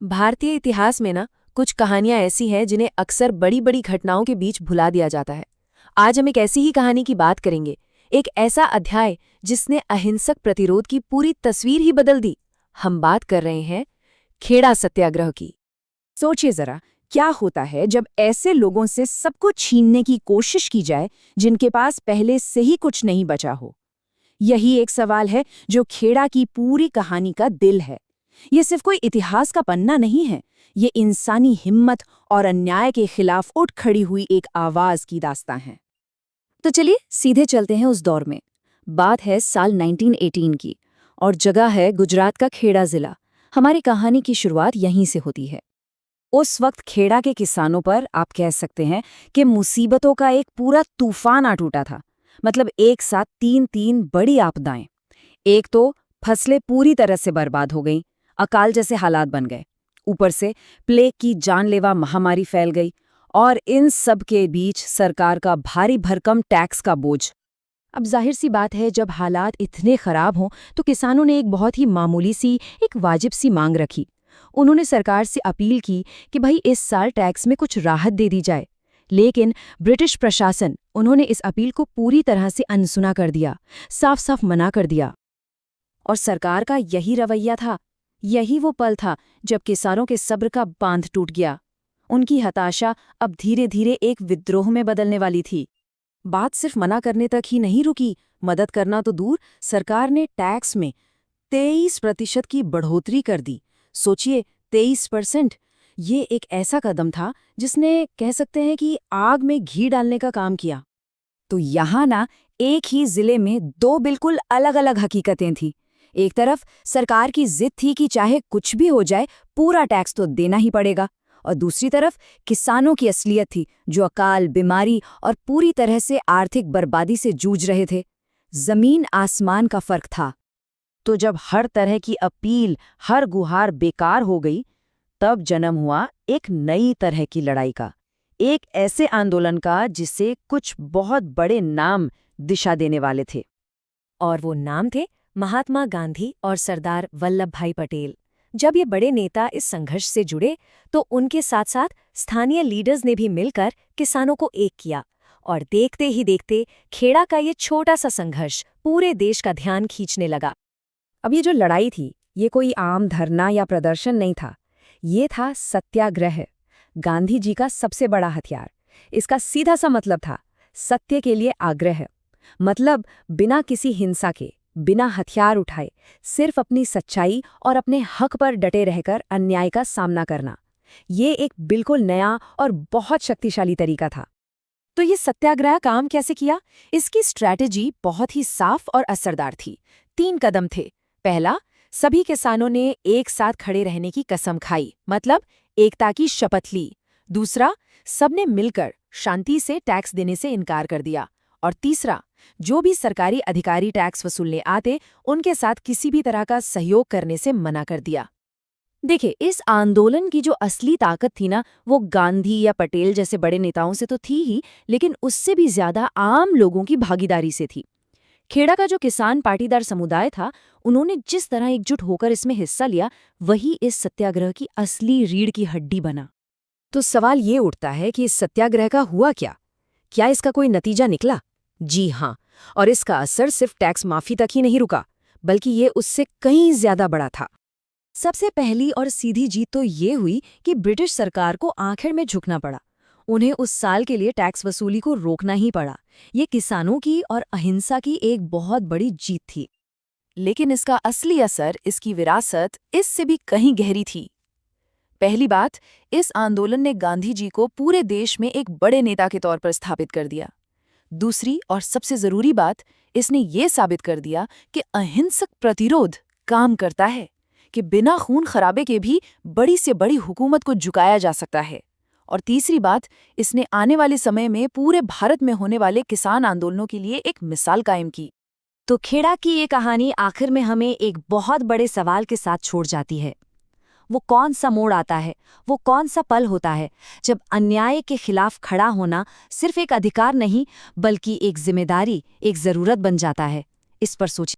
भारतीय इतिहास में ना कुछ कहानियां ऐसी हैं जिन्हें अक्सर बड़ी बड़ी घटनाओं के बीच भुला दिया जाता है। आज हम एक ऐसी ही कहानी की बात करेंगे, एक ऐसा अध्याय जिसने अहिंसक प्रतिरोध की पूरी तस्वीर ही बदल दी। हम बात कर रहे हैं खेड़ा सत्याग्रह की। सोचिए जरा, क्या होता है जब ऐसे लोगों से सब कुछ छीनने की कोशिश की जाए जिनके पास पहले से ही कुछ नहीं बचा हो। यही एक सवाल है जो खेड़ा की पूरी कहानी का दिल है। ये सिर्फ कोई इतिहास का पन्ना नहीं है, ये इंसानी हिम्मत और अन्याय के खिलाफ उठ खड़ी हुई एक आवाज की दास्तां है। तो चलिए सीधे चलते हैं उस दौर में। बात है साल 1918 की और जगह है गुजरात का खेड़ा जिला। हमारी कहानी की शुरुआत यहीं से होती है। उस वक्त खेड़ा के किसानों पर आप कह सकते हैं कि मुसीबतों का एक पूरा तूफान आ टूटा था। मतलब एक साथ तीन बड़ी आपदाएं। एक तो फसलें पूरी तरह से बर्बाद हो गईं, अकाल जैसे हालात बन गए। ऊपर से प्लेग की जानलेवा महामारी फैल गई और इन सब के बीच सरकार का भारी भरकम टैक्स का बोझ। अब जाहिर सी बात है, जब हालात इतने खराब हों तो किसानों ने एक बहुत ही मामूली सी, एक वाजिब सी मांग रखी। उन्होंने सरकार से अपील की कि भाई इस साल टैक्स में कुछ राहत दे दी जाए। लेकिन ब्रिटिश प्रशासन, उन्होंने इस अपील को पूरी तरह से अनसुना कर दिया, साफ साफ मना कर दिया। और सरकार का यही रवैया था, यही वो पल था जब किसानों के सब्र का बांध टूट गया। उनकी हताशा अब धीरे धीरे एक विद्रोह में बदलने वाली थी। बात सिर्फ मना करने तक ही नहीं रुकी, मदद करना तो दूर, सरकार ने टैक्स में 23% की बढ़ोतरी कर दी। सोचिए, 23%। ये एक ऐसा कदम था जिसने, कह सकते हैं कि, आग में घी डालने का काम किया। तो यहाँ ना एक ही जिले में दो बिल्कुल अलग अलग हकीकतें थीं। एक तरफ सरकार की जिद थी कि चाहे कुछ भी हो जाए पूरा टैक्स तो देना ही पड़ेगा, और दूसरी तरफ किसानों की असलियत थी जो अकाल, बीमारी और पूरी तरह से आर्थिक बर्बादी से जूझ रहे थे। जमीन आसमान का फर्क था। तो जब हर तरह की अपील, हर गुहार बेकार हो गई, तब जन्म हुआ एक नई तरह की लड़ाई का, एक ऐसे आंदोलन का जिसे कुछ बहुत बड़े नाम दिशा देने वाले थे। और वो नाम थे महात्मा गांधी और सरदार वल्लभ भाई पटेल। जब ये बड़े नेता इस संघर्ष से जुड़े तो उनके साथ साथ स्थानीय लीडर्स ने भी मिलकर किसानों को एक किया, और देखते ही देखते खेड़ा का ये छोटा सा संघर्ष पूरे देश का ध्यान खींचने लगा। अब ये जो लड़ाई थी, ये कोई आम धरना या प्रदर्शन नहीं था, ये था सत्याग्रह, गांधी जी का सबसे बड़ा हथियार। इसका सीधा सा मतलब था सत्य के लिए आग्रह। मतलब बिना किसी हिंसा के, बिना हथियार उठाए, सिर्फ अपनी सच्चाई और अपने हक पर डटे रहकर अन्याय का सामना करना। ये एक बिल्कुल नया और बहुत शक्तिशाली तरीका था। तो ये सत्याग्रह काम कैसे किया? इसकी स्ट्रैटेजी बहुत ही साफ और असरदार थी। 3 कदम थे। पहला, सभी किसानों ने एक साथ खड़े रहने की कसम खाई, मतलब एकता की शपथ ली। दूसरा, सबने मिलकर शांति से टैक्स देने से इनकार कर दिया। और तीसरा, जो भी सरकारी अधिकारी टैक्स वसूलने आते, उनके साथ किसी भी तरह का सहयोग करने से मना कर दिया। देखिए, इस आंदोलन की जो असली ताकत थी ना, वो गांधी या पटेल जैसे बड़े नेताओं से तो थी ही, लेकिन उससे भी ज्यादा आम लोगों की भागीदारी से थी। खेड़ा का जो किसान पाटीदार समुदाय था, उन्होंने जिस तरह एकजुट होकर इसमें हिस्सा लिया, वही इस सत्याग्रह की असली रीढ़ की हड्डी बना। तो सवाल ये उठता है कि इस सत्याग्रह का हुआ क्या? क्या इसका कोई नतीजा निकला? जी हाँ, और इसका असर सिर्फ टैक्स माफी तक ही नहीं रुका, बल्कि ये उससे कहीं ज्यादा बड़ा था। सबसे पहली और सीधी जीत तो ये हुई कि ब्रिटिश सरकार को आखिर में झुकना पड़ा। उन्हें उस साल के लिए टैक्स वसूली को रोकना ही पड़ा। ये किसानों की और अहिंसा की एक बहुत बड़ी जीत थी। लेकिन इसका असली असर, इसकी विरासत इससे भी कहीं गहरी थी। पहली बात, इस आंदोलन ने गांधी जी को पूरे देश में एक बड़े नेता के तौर पर स्थापित कर दिया। दूसरी और सबसे जरूरी बात, इसने ये साबित कर दिया कि अहिंसक प्रतिरोध काम करता है, कि बिना खून खराबे के भी बड़ी से बड़ी हुकूमत को झुकाया जा सकता है। और तीसरी बात, इसने आने वाले समय में पूरे भारत में होने वाले किसान आंदोलनों के लिए एक मिसाल कायम की। तो खेड़ा की ये कहानी आखिर में हमें एक बहुत बड़े सवाल के साथ छोड़ जाती है। वो कौन सा मोड़ आता है, वो कौन सा पल होता है जब अन्याय के खिलाफ खड़ा होना सिर्फ एक अधिकार नहीं, बल्कि एक जिम्मेदारी, एक जरूरत बन जाता है? इस पर सोचिए।